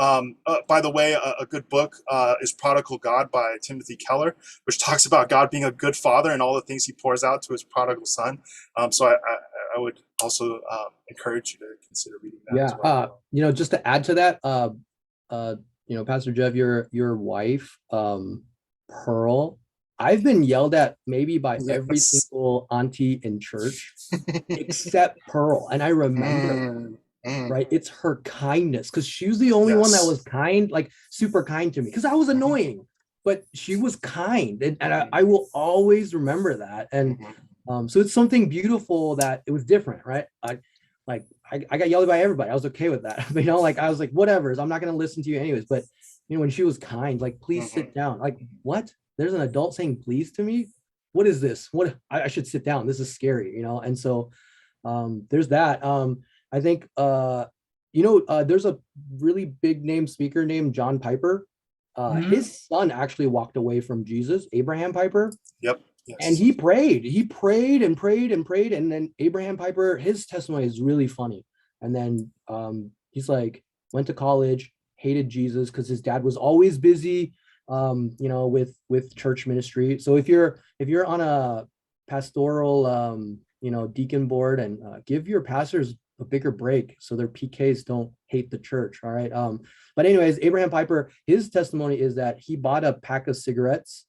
by the way, a good book is Prodigal God by Timothy Keller, which talks about God being a good father and all the things he pours out to his prodigal son. So I would also encourage you to consider reading that as well. Just to add to that, Pastor Jeff, your wife, Pearl, I've been yelled at maybe by every single auntie in church except Pearl. And I remember, right? It's her kindness, because she was the only one that was kind, like super kind to me, because I was annoying, but she was kind. And I will always remember that. And so it's something beautiful that it was different, right? I got yelled at by everybody. I was okay with that. I was like, whatever, I'm not going to listen to you anyways. But, when she was kind, like, please sit down. Like, what? There's an adult saying please to me? What is this? What? I should sit down. This is scary, And so there's that. I think, there's a really big name speaker named John Piper. His son actually walked away from Jesus, Abraham Piper. Yep. Yes. And he prayed and prayed and prayed. And then Abraham Piper, his testimony is really funny. And then he's like, went to college, hated Jesus because his dad was always busy, with church ministry. So if you're on a pastoral, deacon board, and give your pastors a bigger break so their PKs don't hate the church. All right. But anyways, Abraham Piper, his testimony is that he bought a pack of cigarettes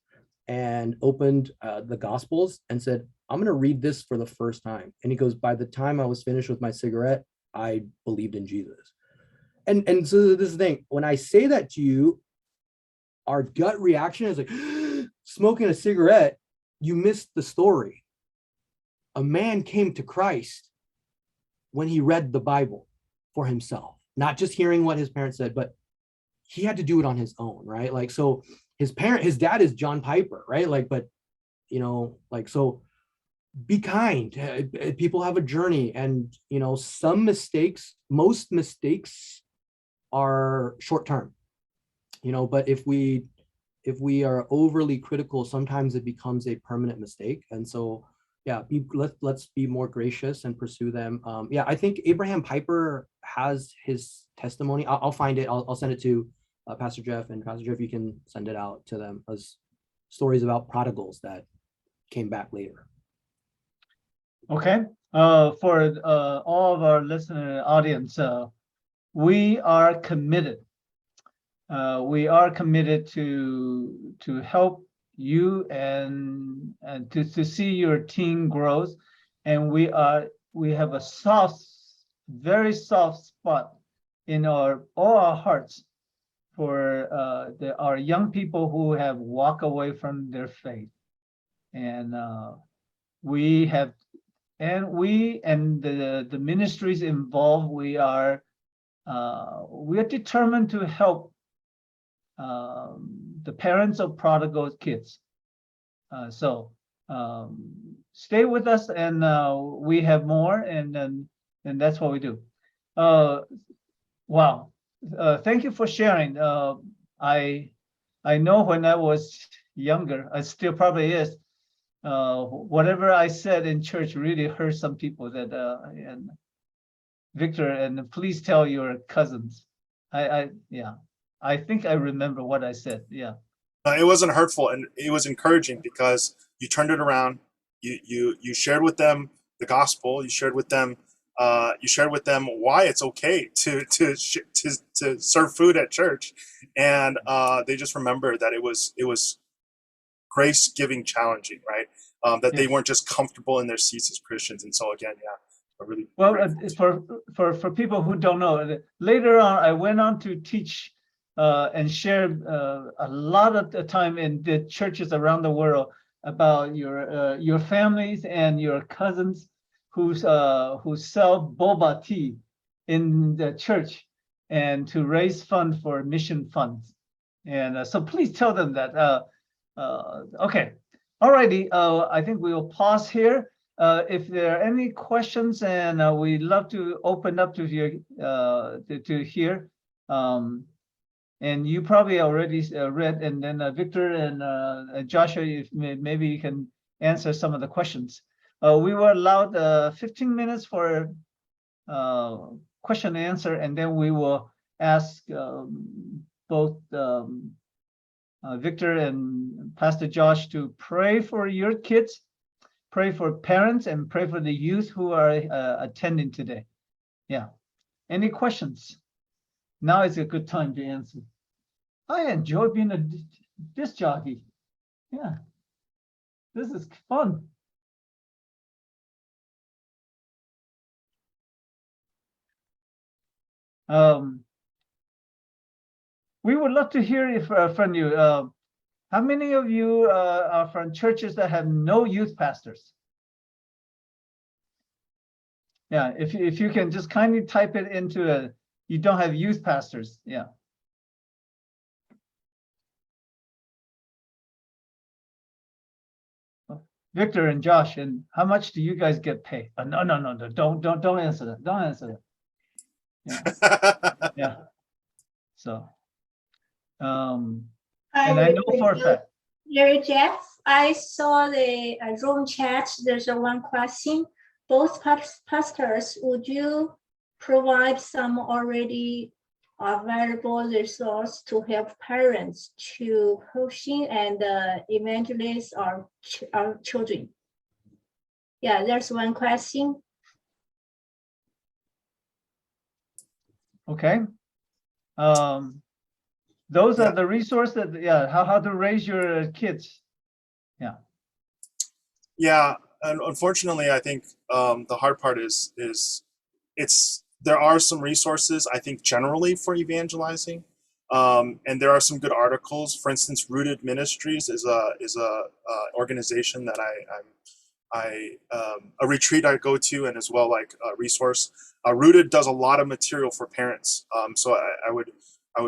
and opened the Gospels and said, I'm going to read this for the first time. And he goes, by the time I was finished with my cigarette, I believed in Jesus. And so this is the thing, when I say that to you, our gut reaction is like, smoking a cigarette, you missed the story. A man came to Christ when he read the Bible for himself, not just hearing what his parents said, but he had to do it on his own, right? Like, so his dad is John Piper, right? Like, but, so be kind. People have a journey, and, most mistakes are short-term, but if we are overly critical, sometimes it becomes a permanent mistake. And so, let's be more gracious and pursue them. I think Abraham Piper has his testimony. I'll find it. I'll send it to Pastor Jeff, and Pastor Jeff, you can send it out to them as stories about prodigals that came back later. Okay. For all of our listener audience, we are committed. We are committed to help you and to see your teen growth, and we have a very soft spot in all our hearts for our young people who have walked away from their faith, and we and the ministries involved, we are determined to help the parents of prodigal kids. So stay with us, and we have more, and that's what we do. Wow. Thank you for sharing. I know when I was younger, I still probably is, whatever I said in church really hurt some people. That and Victor, and please tell your cousins. I think I remember what I said. Yeah. It wasn't hurtful, and it was encouraging because you turned it around. You shared with them the gospel. You shared with them why it's okay to serve food at church, and they just remember that it was grace giving, challenging, right? That they weren't just comfortable in their seats as Christians. And so again, I really for people who don't know, later on I went on to teach and shared a lot of the time in the churches around the world about your families and your cousins who sell boba tea in the church and to raise funds for mission funds. And so please tell them that. Okay, alrighty. I think we will pause here. If there are any questions, and we'd love to open up to hear. And you probably already read, and then Victor and Joshua, if maybe you can answer some of the questions. We were allowed 15 minutes for question and answer, and then we will ask both Victor and Pastor Josh to pray for your kids, pray for parents, and pray for the youth who are attending today. Yeah. Any questions? Now is a good time to answer. I enjoy being a disc jockey. Yeah. This is fun. We would love to hear from you. How many of you are from churches that have no youth pastors? Yeah, if you can just kindly type it into you don't have youth pastors. Yeah. Victor and Josh, and how much do you guys get paid? No, don't answer that. Don't answer that. Yeah. Yeah. So, and I know for a fact. Larry Jeff, I saw the room chat. There's one question. Both pastors, would you provide some already available resource to help parents to coaching and evangelize our children? Yeah, there's one question. Okay. Those are the resources that, yeah, how to raise your kids. Yeah. Yeah, and unfortunately, I think the hard part is there are some resources, I think, generally for evangelizing, and there are some good articles. For instance, Rooted Ministries is a organization that a retreat I go to, and as well like a resource. Rooted does a lot of material for parents, so I would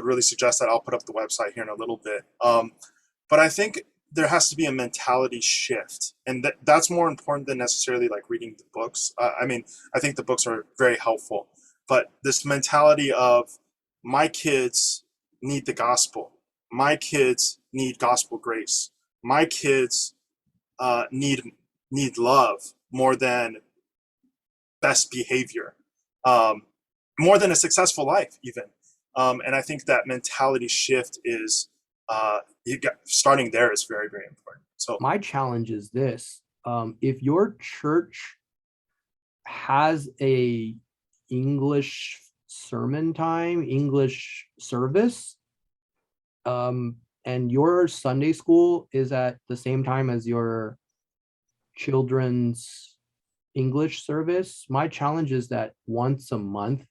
really suggest that. I'll put up the website here in a little bit. But I think there has to be a mentality shift, and that's more important than necessarily like reading the books. I mean, I think the books are very helpful, but this mentality of my kids need the gospel, my kids need gospel grace, my kids need love more than best behavior, more than a successful life even. And I think that mentality shift is starting there is very, very important. So my challenge is this: if your church has a English sermon time, English service, and your Sunday school is at the same time as your children's English service, my challenge is that once a month,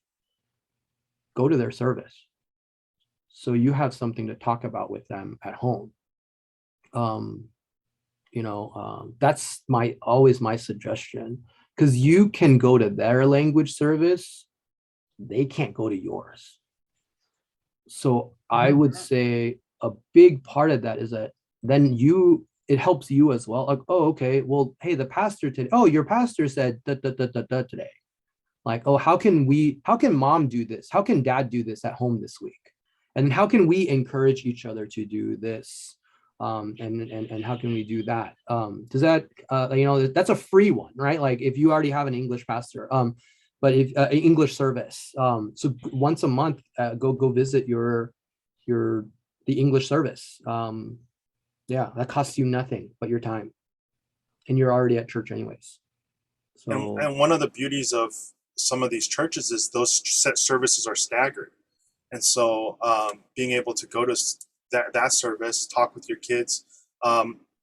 go to their service, so you have something to talk about with them at home. That's always my suggestion, because you can go to their language service, they can't go to yours. So I would say a big part of that is that then it helps you as well. Like, oh, okay, well, hey, the pastor today, oh, your pastor said today. Like, oh, how can mom do this? How can dad do this at home this week? And how can we encourage each other to do this? And how can we do that? Does that, that's a free one, right? Like if you already have an English pastor, but if English service, so once a month, go visit the English service. Yeah, that costs you nothing but your time, and you're already at church anyways. So, and one of the beauties of some of these churches is those set services are staggered, and so being able to go to that service, talk with your kids.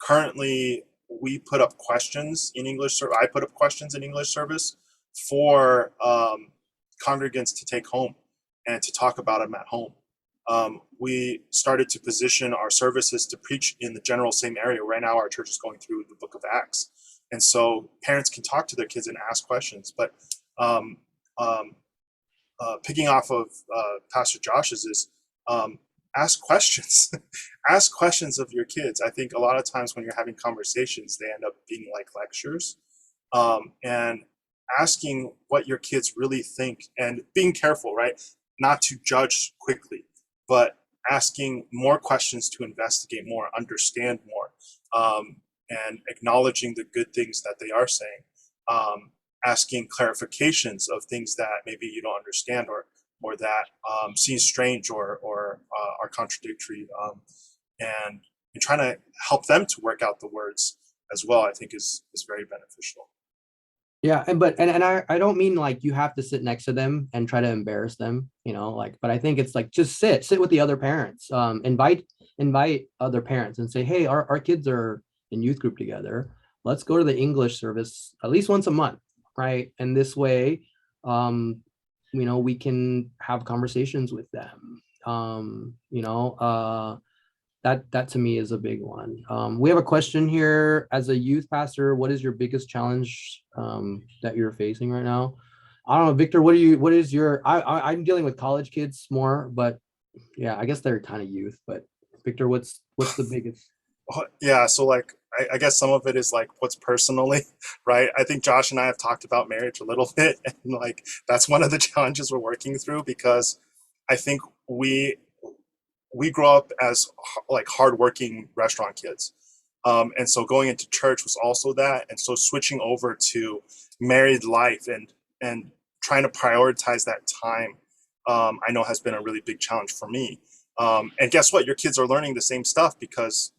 Currently, we put up questions in English. I put up questions in English service for congregants to take home and to talk about them at home. we started to position our services to preach in the general same area. Right now, our church is going through the book of Acts. And so parents can talk to their kids and ask questions. But picking off of Pastor Josh's is ask questions. Ask questions of your kids. I think a lot of times when you're having conversations, they end up being like lectures. And asking what your kids really think and being careful, right? Not to judge quickly, but asking more questions to investigate more, understand more, and acknowledging the good things that they are saying. Asking clarifications of things that maybe you don't understand or that seem strange or are contradictory, and trying to help them to work out the words as well, I think is very beneficial. Yeah, and I don't mean like you have to sit next to them and try to embarrass them, like, but I think it's like just sit with the other parents, invite other parents and say, hey, our kids are in youth group together. Let's go to the English service at least once a month, right? And this way, we can have conversations with them. That to me is a big one. We have a question here. As a youth pastor, what is your biggest challenge that you're facing right now? I don't know, Victor, what is your, I'm dealing with college kids more, but yeah, I guess they're kind of youth, but Victor, what's the biggest? Yeah, so like, I guess some of it is like what's personally, right? I think Josh and I have talked about marriage a little bit, and like, that's one of the challenges we're working through, because I think we grew up as like hardworking restaurant kids. And so going into church was also that. And so switching over to married life and trying to prioritize that time, I know has been a really big challenge for me. And guess what? Your kids are learning the same stuff because,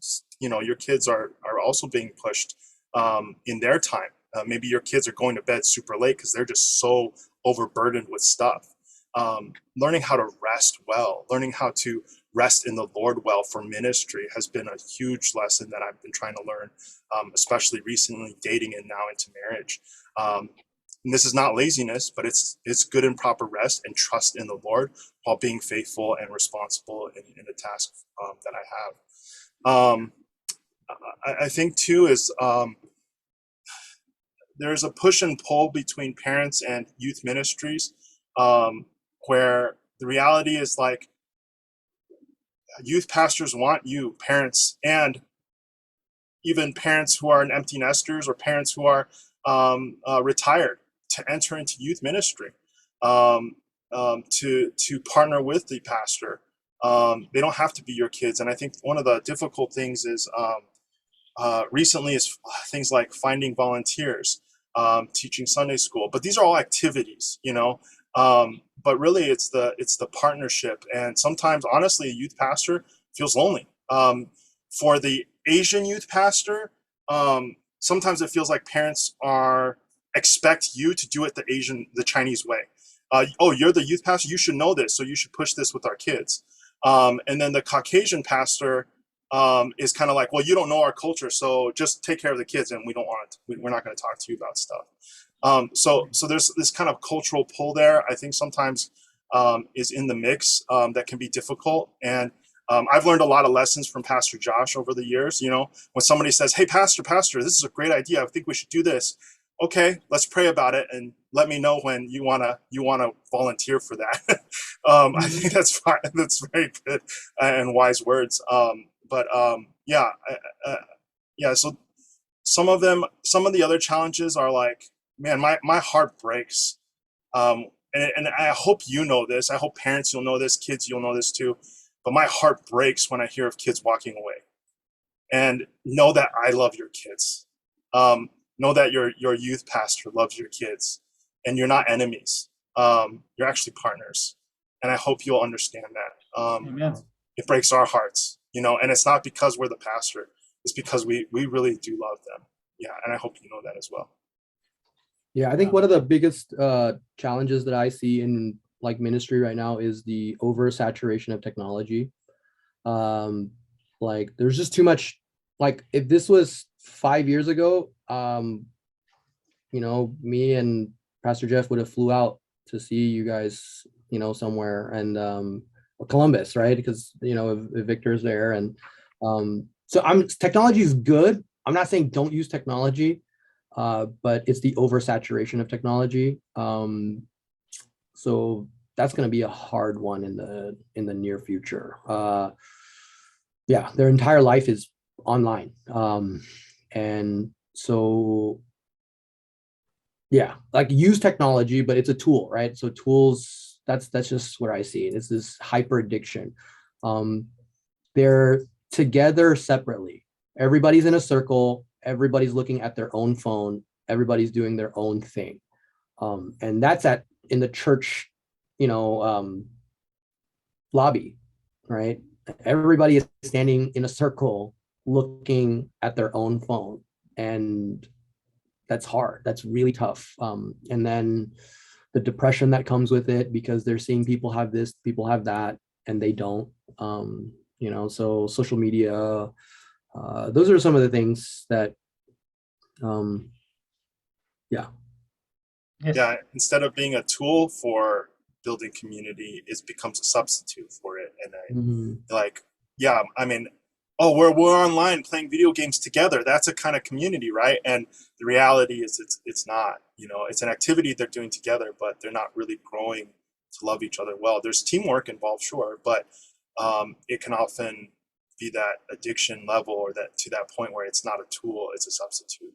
your kids are also being pushed in their time. Maybe your kids are going to bed super late because they're just so overburdened with stuff. Learning how to rest well, learning how to rest in the Lord well for ministry has been a huge lesson that I've been trying to learn, especially recently dating and now into marriage. And this is not laziness, but it's good and proper rest and trust in the Lord while being faithful and responsible in the task that I have. I think too is there's a push and pull between parents and youth ministries, where the reality is like youth pastors want you, parents, and even parents who are empty nesters or parents who are retired, to enter into youth ministry, to partner with the pastor. They don't have to be your kids. And I think one of the difficult things is recently is things like finding volunteers, teaching Sunday school, but these are all activities, but really it's the partnership. And sometimes, honestly, a youth pastor feels lonely. For the Asian youth pastor, sometimes it feels like parents expect you to do it the Chinese way. Oh, you're the youth pastor, you should know this, so you should push this with our kids. And then the Caucasian pastor is kind of like, well, you don't know our culture, so just take care of the kids, and we're not going to talk to you about stuff. So there's this kind of cultural pull there, I think sometimes is in the mix, that can be difficult. And I've learned a lot of lessons from Pastor Josh over the years. When somebody says, hey, pastor, this is a great idea, I think we should do this. Okay, let's pray about it and let me know when you wanna volunteer for that. I think that's fine. That's very good and wise words. Yeah. So some of the other challenges are like, man, my heart breaks. And I hope you know this. I hope parents, you'll know this. Kids, you'll know this too. But my heart breaks when I hear of kids walking away. And know that I love your kids. Know that your youth pastor loves your kids, and you're not enemies. You're actually partners. And I hope you'll understand that. It breaks our hearts, and it's not because we're the pastor. It's because we really do love them. Yeah, and I hope you know that as well. Yeah, I think one of the biggest challenges that I see in like ministry right now is the oversaturation of technology. Like there's just too much. Like if this was 5 years ago, me and Pastor Jeff would have flew out to see you guys, somewhere. And Columbus, right? Because if Victor's there, and so technology is good. I'm not saying don't use technology, but it's the oversaturation of technology. So that's going to be a hard one in the near future. Yeah, their entire life is online, and so yeah, like use technology, but it's a tool, right? So tools, that's just what I see. It's this hyper addiction. They're together separately. Everybody's in a circle. Everybody's looking at their own phone. Everybody's doing their own thing. And that's in the church, lobby, right? Everybody is standing in a circle looking at their own phone. And that's hard. That's really tough. And then the depression that comes with it, because they're seeing people have this, people have that, and they don't. So social media, those are some of the things that, yeah. Yes. Yeah, instead of being a tool for building community, it becomes a substitute for it. And we're online playing video games together. That's a kind of community, right? And the reality is it's not. It's an activity they're doing together, but they're not really growing to love each other well. There's teamwork involved, sure, but it can often be that addiction level, or that to that point where it's not a tool, it's a substitute.